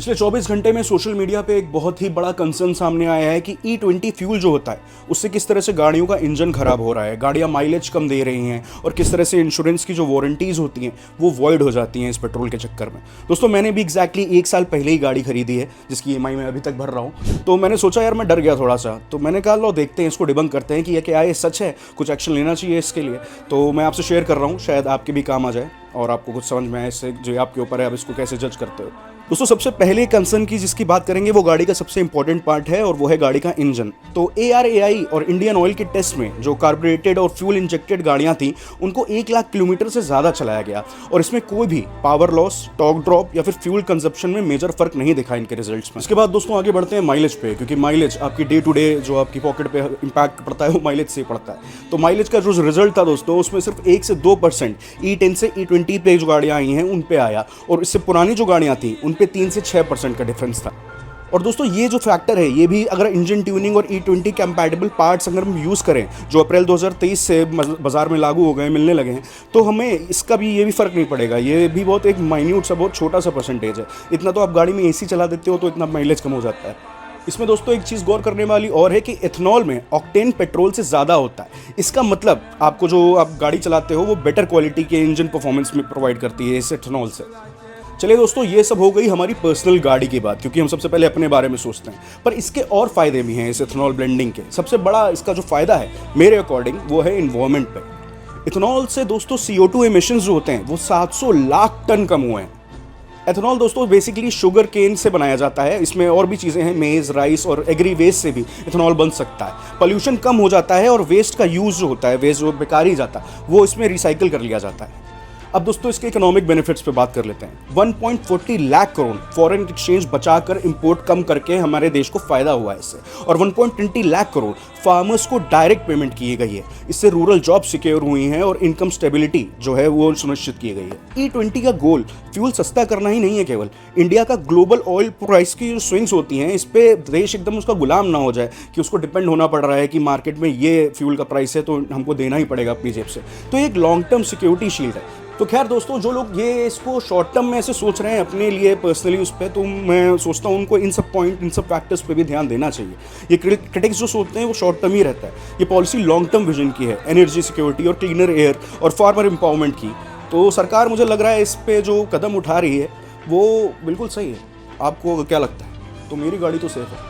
पिछले 24 घंटे में सोशल मीडिया पे एक बहुत ही बड़ा कंसर्न सामने आया है कि E20 फ्यूल जो होता है उससे किस तरह से गाड़ियों का इंजन खराब हो रहा है, गाड़ियां माइलेज कम दे रही हैं और किस तरह से इंश्योरेंस की जो वारंटीज होती हैं वो वॉइड हो जाती हैं इस पेट्रोल के चक्कर में। दोस्तों मैंने भी एग्जैक्टली 1 साल पहले ही गाड़ी खरीदी है जिसकी EMI मैं अभी तक भर रहा हूँ। तो मैंने सोचा यार मैं डर गया थोड़ा सा, तो मैंने कहा लो देखते हैं, इसको डिबंक करते हैं कि ये क्या ये सच है, कुछ एक्शन लेना चाहिए इसके लिए। तो मैं आपसे शेयर कर रहा हूँ, शायद आपके भी काम आ जाए और आपको कुछ समझ में आए इससे, जो आपके ऊपर है आप इसको कैसे जज करते हो। दोस्तों सबसे पहले कंसर्न की जिसकी बात करेंगे वो गाड़ी का सबसे इंपॉर्टेंट पार्ट है और वो है गाड़ी का इंजन। तो ARAI और इंडियन ऑयल के टेस्ट में जो कार्बोरेटेड और फ्यूल इंजेक्टेड गाड़ियां थी उनको 1 लाख किलोमीटर से ज़्यादा चलाया गया और इसमें कोई भी पावर लॉस, टॉर्क ड्रॉप या फिर फ्यूल कंजप्शन में मेजर फर्क नहीं दिखा इनके रिजल्ट्स में। इसके बाद दोस्तों आगे बढ़ते हैं माइलेज पे, क्योंकि माइलेज आपकी डे टू डे जो आपकी पॉकेट पे इंपैक्ट पड़ता है वो माइलेज से पड़ता है। तो माइलेज का जो रिजल्ट था दोस्तों उसमें सिर्फ 1 से 2% E10 से E20 पे जो गाड़ियाँ आई हैं उन पे आया और इससे पुरानी जो गाड़ियाँ थी उन पे 3 से 6% का डिफरेंस था। और दोस्तों ये जो फैक्टर है ये भी अगर इंजन ट्यूनिंग और E20 कंपैटिबल पार्ट्स अगर हम यूज़ करें जो अप्रैल 2023 से बाजार में लागू हो गए, मिलने लगे हैं, तो हमें इसका भी ये भी फ़र्क नहीं पड़ेगा। ये भी बहुत एक माइन्यूट सा, बहुत छोटा सा परसेंटेज है। इतना तो आप गाड़ी में AC चला देते हो तो इतना माइलेज कम हो जाता है। इसमें दोस्तों एक चीज़ गौर करने वाली और है कि एथनॉल में ऑक्टेन पेट्रोल से ज़्यादा होता है। इसका मतलब आपको जो आप गाड़ी चलाते हो वो बेटर क्वालिटी के इंजन परफॉर्मेंस में प्रोवाइड करती है इस एथनॉल से। चलिए दोस्तों ये सब हो गई हमारी पर्सनल गाड़ी की बात, क्योंकि हम सबसे पहले अपने बारे में सोचते हैं, पर इसके और फ़ायदे भी हैं इस एथनॉल ब्लेंडिंग के। सबसे बड़ा इसका जो फ़ायदा है मेरे अकॉर्डिंग वो है इन्वायरमेंट पे। इथेनॉल से दोस्तों CO2 एमिशंस जो होते हैं वो 700 लाख टन कम हुए हैं। एथेनॉल दोस्तों बेसिकली शुगर केन से बनाया जाता है, इसमें और भी चीज़ें हैं, मेज़, राइस और एग्री वेस्ट से भी इथेनॉल बन सकता है। पोल्यूशन कम हो जाता है और वेस्ट का यूज़ जो होता है, वेस्ट जो बेकार ही जाता है वो इसमें रिसाइकिल कर लिया जाता है। अब दोस्तों इसके इकोनॉमिक बेनिफिट्स पे बात कर लेते हैं। 1.40 लाख करोड़ फॉरेन एक्सचेंज बचाकर इंपोर्ट कम करके हमारे देश को फायदा हुआ है इससे, और 1.20 लाख करोड़ फार्मर्स को डायरेक्ट पेमेंट की गई है। इससे रूरल जॉब सिक्योर हुई हैं और इनकम स्टेबिलिटी जो है वो सुनिश्चित की गई है। E20 का गोल फ्यूल सस्ता करना ही नहीं है केवल, इंडिया का ग्लोबल ऑयल प्राइस की जो स्विंग्स होती हैं इस पे देश एकदम उसका गुलाम ना हो जाए कि उसको डिपेंड होना पड़ रहा है कि मार्केट में ये फ्यूल का प्राइस है तो हमको देना ही पड़ेगा अपनी जेब से। तो एक लॉन्ग टर्म सिक्योरिटी शील्ड है। तो खैर दोस्तों जो लोग ये इसको शॉर्ट टर्म में ऐसे सोच रहे हैं अपने लिए पर्सनली उस पर, तो मैं सोचता हूँ उनको इन सब पॉइंट, इन सब फैक्टर्स पे भी ध्यान देना चाहिए। ये क्रिटिक्स जो सोचते हैं वो शॉर्ट टर्म ही रहता है। ये पॉलिसी लॉन्ग टर्म विजन की है, एनर्जी सिक्योरिटी और क्लीनर एयर और फार्मर एम्पावरमेंट की। तो सरकार मुझे लग रहा है इस पे जो कदम उठा रही है वो बिल्कुल सही है। आपको क्या लगता है? तो मेरी गाड़ी तो सेफ है।